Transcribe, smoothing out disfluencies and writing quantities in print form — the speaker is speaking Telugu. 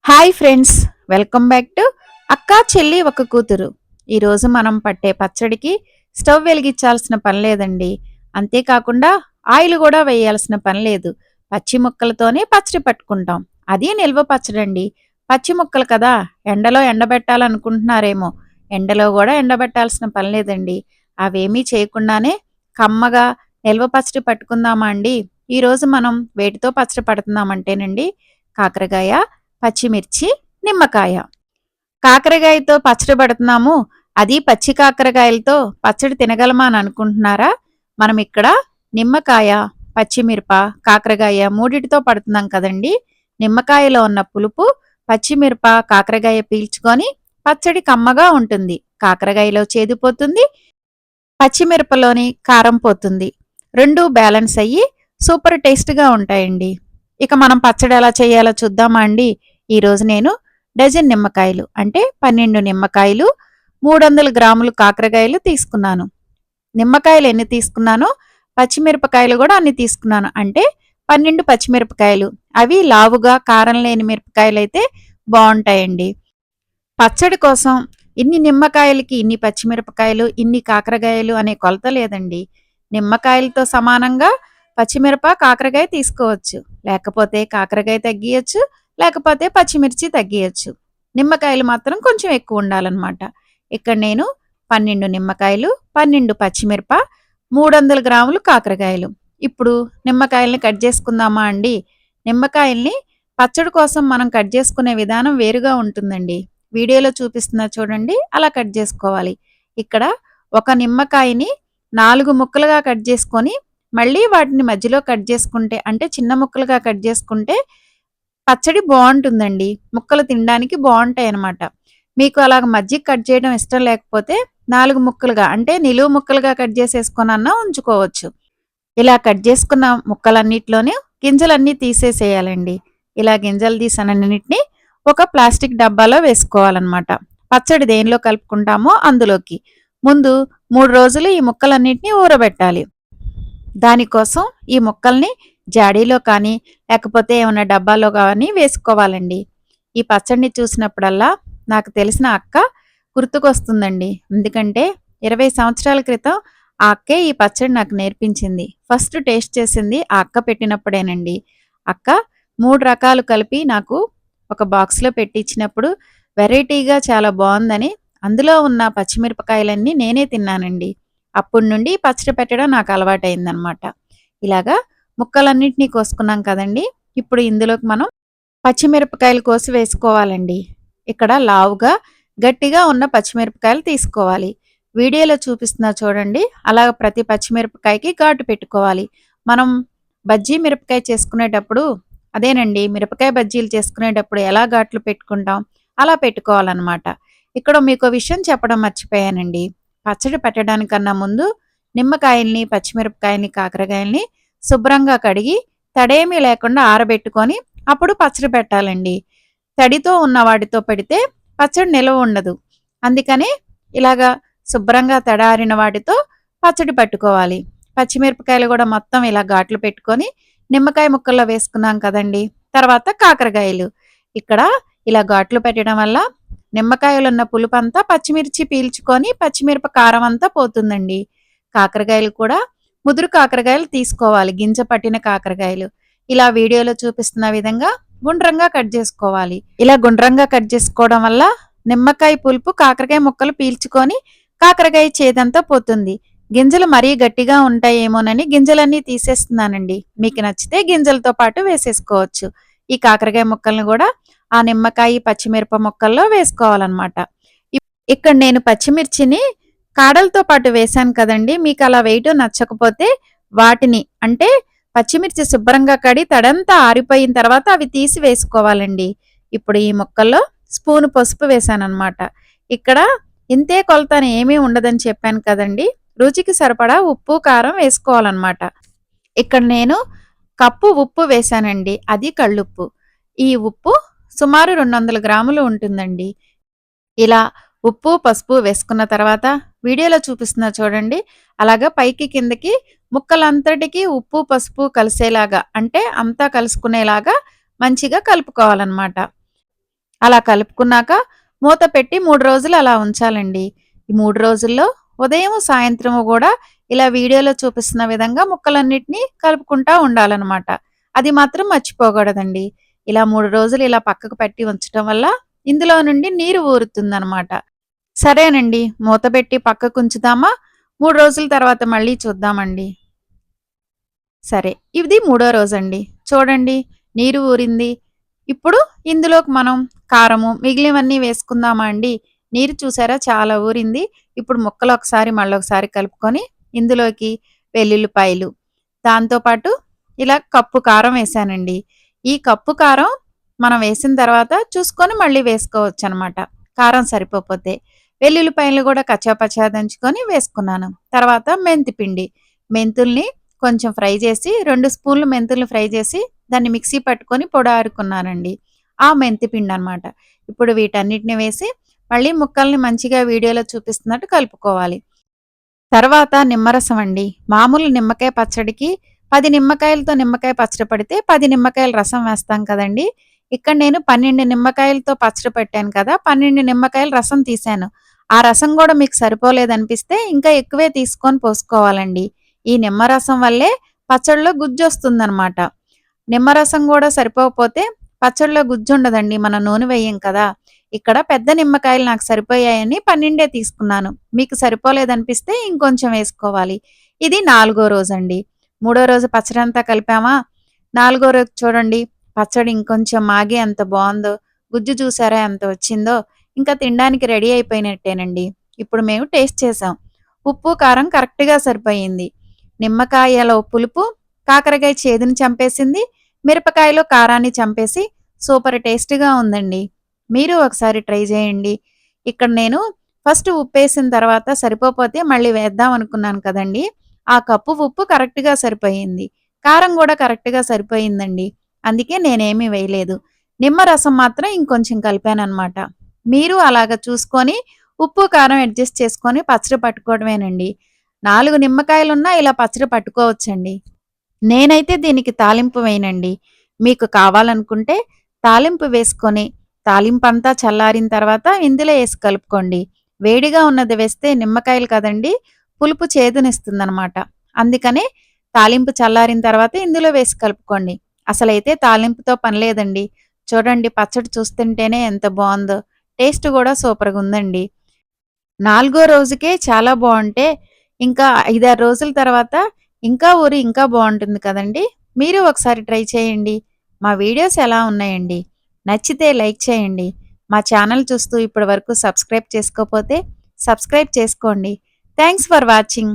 Hi friends, welcome back to అక్కా చెల్లి ఒక కూతురు. ఈరోజు మనం పట్టే పచ్చడికి స్టవ్ వెలిగించాల్సిన పని లేదండి. అంతేకాకుండా ఆయిల్ కూడా వేయాల్సిన పని లేదు. పచ్చి ముక్కలతోనే పచ్చడి పట్టుకుంటాం. అది నిల్వ పచ్చడండి. పచ్చి ముక్కలు కదా, ఎండలో ఎండబెట్టాలనుకుంటున్నారేమో. ఎండలో కూడా ఎండబెట్టాల్సిన పని లేదండి. అవేమీ చేయకుండానే కమ్మగా నిల్వ పచ్చడి పట్టుకుందామా అండి. ఈరోజు మనం వేటితో పచ్చడి పడుతున్నామంటేనండి, కాకరకాయ, పచ్చిమిర్చి, నిమ్మకాయ. కాకరకాయతో పచ్చడి పడుతున్నాము. అది పచ్చి కాకరకాయలతో పచ్చడి తినగలమా అని అనుకుంటున్నారా? మనం ఇక్కడ నిమ్మకాయ, పచ్చిమిరప, కాకరకాయ మూడిటితో పడుతున్నాం కదండి. నిమ్మకాయలో ఉన్న పులుపు పచ్చిమిరప, కాకరకాయ పీల్చుకొని పచ్చడి కమ్మగా ఉంటుంది. కాకరకాయలో చేదుపోతుంది, పచ్చిమిరపలోని కారం పోతుంది. రెండు బ్యాలెన్స్ అయ్యి సూపర్ టేస్ట్గా ఉంటాయండి. ఇక మనం పచ్చడి ఎలా చేయాలో చూద్దామా అండి. ఈరోజు నేను డజన్ నిమ్మకాయలు అంటే 12 నిమ్మకాయలు, 300 గ్రాములు కాకరకాయలు తీసుకున్నాను. నిమ్మకాయలు ఎన్ని తీసుకున్నానో పచ్చిమిరపకాయలు కూడా అన్ని తీసుకున్నాను. అంటే 12 పచ్చిమిరపకాయలు. అవి లావుగా కారం లేని మిరపకాయలు అయితే బాగుంటాయండి. పచ్చడి కోసం ఇన్ని నిమ్మకాయలకి ఇన్ని పచ్చిమిరపకాయలు, ఇన్ని కాకరకాయలు అనే కొలత లేదండి. నిమ్మకాయలతో సమానంగా పచ్చిమిరప, కాకరకాయ తీసుకోవచ్చు. లేకపోతే కాకరకాయ తగ్గియచ్చు, లేకపోతే పచ్చిమిర్చి తగ్గియచ్చు. నిమ్మకాయలు మాత్రం కొంచెం ఎక్కువ ఉండాలన్నమాట. ఇక్కడ నేను 12 నిమ్మకాయలు, 12 పచ్చిమిరప, 300 గ్రాములు కాకరకాయలు. ఇప్పుడు నిమ్మకాయల్ని కట్ చేసుకుందామా అండి. నిమ్మకాయల్ని పచ్చడి కోసం మనం కట్ చేసుకునే విధానం వేరుగా ఉంటుందండి. వీడియోలో చూపిస్తున్నా చూడండి, అలా కట్ చేసుకోవాలి. ఇక్కడ ఒక నిమ్మకాయని 4 ముక్కలుగా కట్ చేసుకొని మళ్ళీ వాటిని మధ్యలో కట్ చేసుకుంటే, అంటే చిన్న ముక్కలుగా కట్ చేసుకుంటే పచ్చడి బాగుంటుందండి. ముక్కలు తినడానికి బాగుంటాయన్నమాట. మీకు అలాగ మధ్యకి కట్ చేయడం ఇష్టం లేకపోతే 4 ముక్కలుగా అంటే నిలువు ముక్కలుగా కట్ చేసేసుకొనన్నా ఉంచుకోవచ్చు. ఇలా కట్ చేసుకున్న ముక్కలన్నిట్లోనే గింజలన్నీ తీసేసేయాలండి. ఇలా గింజలు తీసినన్నిటిని ఒక ప్లాస్టిక్ డబ్బాలో వేసుకోవాలన్నమాట. పచ్చడి దేనిలో కలుపుకుంటామో అందులోకి. ముందు 3 రోజులు ఈ ముక్కలన్నిటిని ఊరబెట్టాలి. దానికోసం ఈ ముక్కల్ని జాడీలో కానీ లేకపోతే ఏమైనా డబ్బాలో కానీ వేసుకోవాలండి. ఈ పచ్చడిని చూసినప్పుడల్లా నాకు తెలిసిన అక్క గుర్తుకొస్తుందండి. ఎందుకంటే 20 సంవత్సరాల క్రితం ఆ అక్కే ఈ పచ్చడి నాకు నేర్పించింది. ఫస్ట్ టేస్ట్ చేసింది ఆ అక్క పెట్టినప్పుడేనండి. అక్క 3 రకాలు కలిపి నాకు ఒక బాక్స్లో పెట్టి ఇచ్చినప్పుడు వెరైటీగా చాలా బాగుందని అందులో ఉన్న పచ్చిమిరపకాయలన్నీ నేనే తిన్నానండి. అప్పటి నుండి పచ్చడి పెట్టడం నాకు అలవాటైందనమాట. ఇలాగా ముక్కలన్నింటినీ కోసుకున్నాం కదండి. ఇప్పుడు ఇందులోకి మనం పచ్చిమిరపకాయలు కోసి వేసుకోవాలండి. ఇక్కడ లావుగా గట్టిగా ఉన్న పచ్చిమిరపకాయలు తీసుకోవాలి. వీడియోలో చూపిస్తున్నా చూడండి, అలా ప్రతి పచ్చిమిరపకాయకి ఘాటు పెట్టుకోవాలి. మనం బజ్జీ మిరపకాయ చేసుకునేటప్పుడు అదేనండి, మిరపకాయ బజ్జీలు చేసుకునేటప్పుడు ఎలా ఘాట్లు పెట్టుకుంటాం అలా పెట్టుకోవాలన్నమాట. ఇక్కడ మీకు విషయం చెప్పడం మర్చిపోయానండి. పచ్చడి పెట్టడానికన్నా ముందు నిమ్మకాయల్ని, పచ్చిమిరపకాయల్ని, కాకరకాయల్ని శుభ్రంగా కడిగి తడేమీ లేకుండా ఆరబెట్టుకొని అప్పుడు పచ్చడి పెట్టాలండి. తడితో ఉన్న వాటితో పెడితే పచ్చడి నిలవ ఉండదు. అందుకని ఇలాగా శుభ్రంగా తడారిన వాటితో పచ్చడి పట్టుకోవాలి. పచ్చిమిరపకాయలు కూడా మొత్తం ఇలా ఘాట్లు పెట్టుకొని నిమ్మకాయ ముక్కల్లో వేసుకున్నాం కదండి. తర్వాత కాకరకాయలు ఇక్కడ ఇలా ఘాట్లు పెట్టడం వల్ల నిమ్మకాయలు ఉన్న పులుపంతా పచ్చిమిర్చి పీల్చుకొని పచ్చిమిరప కారం అంతా పోతుందండి. కాకరకాయలు కూడా ముదురు కాకరకాయలు తీసుకోవాలి, గింజ పట్టిన కాకరకాయలు. ఇలా వీడియోలో చూపిస్తున్న విధంగా గుండ్రంగా కట్ చేసుకోవాలి. ఇలా గుండ్రంగా కట్ చేసుకోవడం వల్ల నిమ్మకాయ పులుపు కాకరకాయ ముక్కలు పీల్చుకొని కాకరకాయ చేదంతా పోతుంది. గింజలు మరీ గట్టిగా ఉంటాయేమోనని గింజలన్నీ తీసేస్తున్నానండి. మీకు నచ్చితే గింజలతో పాటు వేసేసుకోవచ్చు. ఈ కాకరకాయ ముక్కల్ని కూడా ఆ నిమ్మకాయ, పచ్చిమిరప ముక్కల్లో వేసుకోవాలన్నమాట. ఇక్కడ నేను పచ్చిమిర్చిని కాడలతో పాటు వేశాను కదండి. మీకు అలా వేయటం నచ్చకపోతే వాటిని అంటే పచ్చిమిర్చి శుభ్రంగా కడి తడంతా ఆరిపోయిన తర్వాత అవి తీసి వేసుకోవాలండి. ఇప్పుడు ఈ ముక్కల్లో స్పూను పసుపు వేశానన్నమాట. ఇక్కడ ఇంతే కొలత అని ఏమీ ఉండదని చెప్పాను కదండి. రుచికి సరిపడా ఉప్పు, కారం వేసుకోవాలన్నమాట. ఇక్కడ నేను కప్పు ఉప్పు వేశానండి. అది కళ్ళుప్పు. ఈ ఉప్పు సుమారు 200 గ్రాములు ఉంటుందండి. ఇలా ఉప్పు, పసుపు వేసుకున్న తర్వాత వీడియోలో చూపిస్తున్నా చూడండి, అలాగా పైకి కిందకి ముక్కలంతటికి ఉప్పు, పసుపు కలిసేలాగా అంటే అంతా కలుసుకునేలాగా మంచిగా కలుపుకోవాలన్నమాట. అలా కలుపుకున్నాక మూత పెట్టి 3 రోజులు అలా ఉంచాలండి. ఈ 3 రోజుల్లో ఉదయం, సాయంత్రము గూడా ఇలా వీడియోలో చూపిస్తున్న విధంగా ముక్కలన్నిటిని కలుపుకుంటా ఉండాలనమాట. అది మాత్రం మర్చిపోకూడదండి. ఇలా 3 రోజులు ఇలా పక్కకు పెట్టి ఉంచటం వల్ల ఇందులో నుండి నీరు ఊరుతుందనమాట. సరేనండి. మూత పెట్టి పక్కకుంచుదామా? 3 రోజుల తర్వాత మళ్ళీ చూద్దామండి. సరే. ఇది మూడో రోజండి. చూడండి నీరు ఊరింది. ఇప్పుడు ఇందులోకి మనం కారము, మిగిలినవన్నీ వేసుకుందామా అండి? నీరు చూసారా చాలా ఊరింది. ఇప్పుడు ముక్కలు ఒకసారి మళ్ళొకసారి కలుపుకొని ఇందులోకి వెల్లుల్లిపాయలు, దాంతో పాటు ఇలా కప్పు కారం వేశానండి. ఈ కప్పు కారం మనం వేసిన తర్వాత చూసుకొని మళ్ళీ వేసుకోవచ్చనమాట. కారం సరిపోకపోతే. వెల్లుల్లిపాయలు గూడా కచ్చాపచ్చా దంచుకొని వేసుకున్నాను. తర్వాత మెంతి పిండి. మెంతుల్ని కొంచెం ఫ్రై చేసి 2 స్పూన్లు మెంతుల్ని ఫ్రై చేసి దాన్ని మిక్సీ పట్టుకొని పొడారుకున్నానండి. ఆ మెంతి పిండనమాట. ఇప్పుడు వీటన్నిటిని వేసి మళ్ళీ ముక్కల్ని మంచిగా వీడియోలో చూపిస్తున్నట్టు కలుపుకోవాలి. తర్వాత నిమ్మరసం అండి. మామూలు నిమ్మకాయ పచ్చడికి 10 నిమ్మకాయలతో నిమ్మకాయ పచ్చడి పడితే 10 నిమ్మకాయల రసం వేస్తాం కదండీ! ఇక్కడ నేను 12 నిమ్మకాయలతో పచ్చడి పెట్టాను కదా! 12 నిమ్మకాయల రసం తీశాను. ఆ రసం గూడా మీకు సరిపోలేదనిపిస్తే ఇంకా ఎక్కువే తీసుకొని పోసుకోవాలండి. ఈ నిమ్మరసం వల్లే పచ్చడిలో గుజ్జొస్తుందనమాట. నిమ్మరసం గూడా సరిపోకపోతే పచ్చడిలో గుజ్జుండదండి. మనం నూనె వెయ్యం కదా! ఇక్కడ పెద్ద నిమ్మకాయలు నాకు సరిపోయాయని 12 తీసుకున్నాను. మీకు సరిపోలేదనిపిస్తే ఇంకొంచెం వేసుకోవాలి. ఇది నాలుగో రోజండి. మూడో రోజు పచ్చడంతా కలిపామా, నాలుగో రోజు చూడండి పచ్చడి ఇంకొంచెం మాగి ఎంత బావుందో, గుజ్జు చూసారా ఎంత వచ్చిందో, ఇంకా తినడానికి రెడీ అయిపోయినట్టేనండి. ఇప్పుడు మేము టేస్ట్ చేసాం. ఉప్పు, కారం కరెక్ట్‌గా సరిపోయింది. నిమ్మకాయలో పులుపు కాకరకాయ చేదుని చంపేసింది. మిరపకాయలో కారాన్ని చంపేసి సూపర్ టేస్టీగా ఉందండి. మీరు ఒకసారి ట్రై చేయండి. ఇక్కడ నేను ఫస్ట్ ఉప్పేసిన తర్వాత సరిపోపోతే మళ్ళీ వేద్దాం అనుకున్నాను కదండీ! ఆ కప్పు ఉప్పు కరెక్ట్‌గా సరిపోయింది. కారం గూడా కరెక్ట్‌గా సరిపోయిందండి. అందుకే నేనేమి వేయలేదు. నిమ్మరసం మాత్రం ఇంకొంచెం కలిపాననమాట. మీరు అలాగ చూసుకొని ఉప్పు, కారం అడ్జస్ట్ చేసుకొని పచ్చడి పట్టుకోవడమేనండి. 4 నిమ్మకాయలున్నా ఇలా పచ్చడి పట్టుకోవచ్చండి. నేనైతే దీనికి తాలింపు వేయనండి. మీకు కావాలనుకుంటే తాలింపు వేసుకొని, తాలింపంతా చల్లారిన తర్వాత ఇందులో ఏసి కలుపుకోండి. వేడిగా ఉన్నది వేస్తే నిమ్మకాయలు కదండీ! పులుపు చేదునిస్తుందనమాట. అందుకనే తాలింపు చల్లారిన తర్వాత ఇందులో వేసి కలుపుకోండి. అసలైతే తాలింపుతో పని లేదండి. చూడండి పచ్చడి చూస్తుంటేనే ఎంత బావుందో. టేస్ట్ గూడా సూపర్‌గుందండి. నాలుగో రోజుకే చాలా బావుంటే, ఇంకా 5, 6 రోజుల తర్వాత ఇంకా ఊరి ఇంకా బావుంటుంది కదండీ! మీరు ఒకసారి ట్రై చేయండి. మా వీడియోస్ ఎలా ఉన్నాయండి? నచ్చితే లైక్ చేయండి. మా ఛానల్ చూస్తూ ఇప్పటి వరకు సబ్స్క్రైబ్ చేసుకోపోతే సబ్స్క్రైబ్ చేసుకోండి. Thanks for watching.